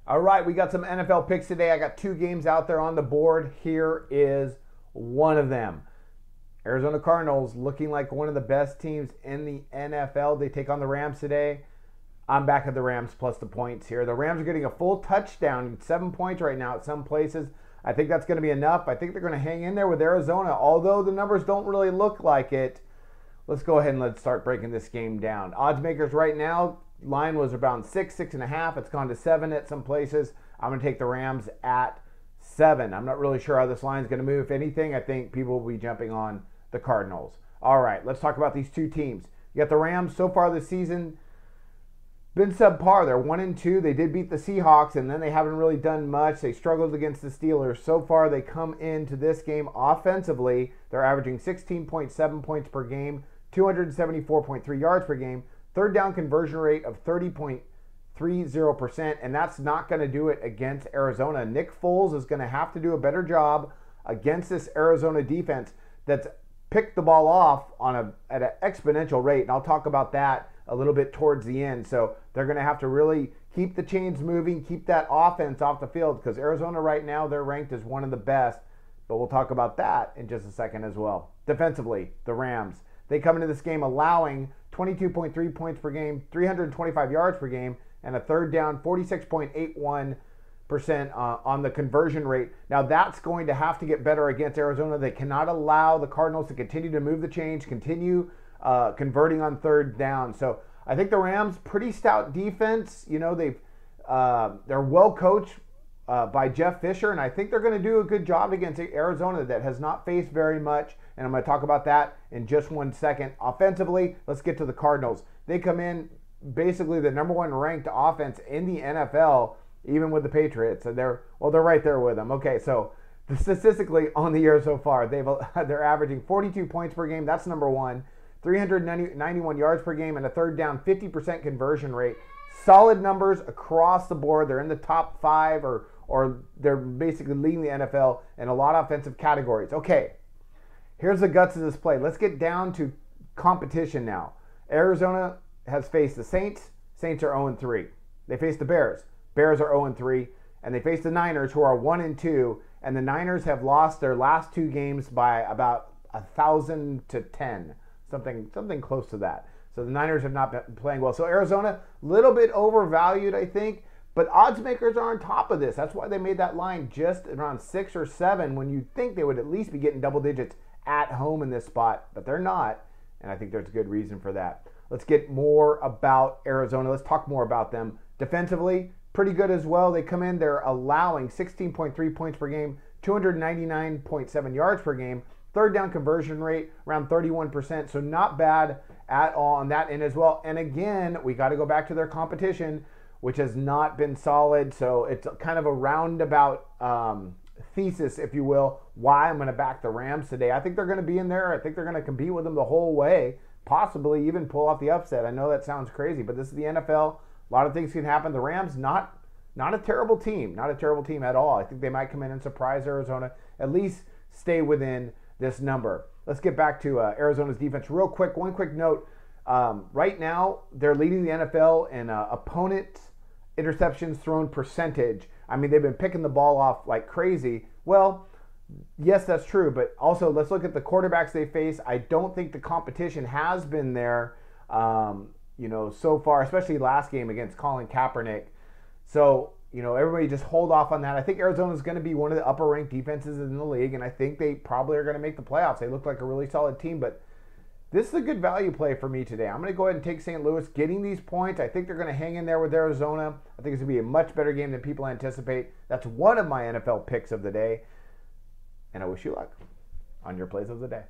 All right, we got some NFL picks today. I got two games out there on the board. Here is one of them. Arizona Cardinals looking like one of the best teams in the NFL. They take on the Rams today. I'm back at the Rams plus the points here. The Rams are getting a full touchdown, 7 points right now at some places. I think that's going to be enough. I think they're going to hang in there with Arizona, although the numbers don't really look like it. Let's go ahead and let's start breaking this game down. Odds makers right now, line was around 6.5. It's gone to 7 at some places. I'm going to take the Rams at 7. I'm not really sure how this line is going to move. If anything, I think people will be jumping on the Cardinals. All right, let's talk about these two teams. You got the Rams so far this season, been subpar. They're 1-2. They did beat the Seahawks, and then they haven't really done much. They struggled against the Steelers. So far, they come into this game offensively. They're averaging 16.7 points per game, 274.3 yards per game, third down conversion rate of 30.30%, and that's not going to do it against Arizona. Nick Foles is going to have to do a better job against this Arizona defense that's picked the ball off at an exponential rate, and I'll talk about that a little bit towards the end. So they're going to have to really keep the chains moving, keep that offense off the field, because Arizona right now, they're ranked as one of the best, but we'll talk about that in just a second as well. Defensively, the Rams, they come into this game allowing 22.3 points per game, 325 yards per game, and a third down, 46.81% on the conversion rate. Now that's going to have to get better against Arizona. They cannot allow the Cardinals to continue to move the chains, continue converting on third down. So I think the Rams, pretty stout defense. You know, they're well coached by Jeff Fisher, and I think they're going to do a good job against Arizona that has not faced very much, and I'm going to talk about that in just 1 second. Offensively, let's get to the Cardinals. They come in basically the number one ranked offense in the NFL, even with the Patriots, and they're right there with them. Okay, so statistically on the year so far, they're averaging 42 points per game. That's number one. 391 yards per game, and a third down, 50% conversion rate. Solid numbers across the board. They're in the top 5 or they're basically leading the NFL in a lot of offensive categories. Okay, here's the guts of this play. Let's get down to competition now. Arizona has faced the Saints. Saints are 0-3. They face the Bears. Bears are 0-3. And they face the Niners, who are 1-2. And the Niners have lost their last 2 games by about 1,000 to 10. Something close to that. So the Niners have not been playing well. So Arizona, a little bit overvalued, I think. But odds makers are on top of this. That's why they made that line just around 6 or 7 when you think they would at least be getting double digits at home in this spot. But they're not. And I think there's a good reason for that. Let's get more about Arizona. Let's talk more about them. Defensively, pretty good as well. They come in, they're allowing 16.3 points per game, 299.7 yards per game. Third down conversion rate around 31%, so not bad at all on that end as well. And again, we got to go back to their competition, which has not been solid. So it's kind of a roundabout thesis, if you will, why I'm going to back the Rams today. I think they're going to be in there. I think they're going to compete with them the whole way, possibly even pull off the upset. I know that sounds crazy, but this is the NFL. A lot of things can happen. The Rams, not a terrible team. Not a terrible team at all. I think they might come in and surprise Arizona, at least stay within this number. Let's get back to Arizona's defense real quick. One quick note. Right now, they're leading the NFL in opponent interceptions thrown percentage. I mean, they've been picking the ball off like crazy. Well, yes, that's true. But also, let's look at the quarterbacks they face. I don't think the competition has been there, so far, especially last game against Colin Kaepernick. So, everybody just hold off on that. I think Arizona's going to be one of the upper-ranked defenses in the league, and I think they probably are going to make the playoffs. They look like a really solid team, but this is a good value play for me today. I'm going to go ahead and take St. Louis, getting these points. I think they're going to hang in there with Arizona. I think it's going to be a much better game than people anticipate. That's one of my NFL picks of the day, and I wish you luck on your plays of the day.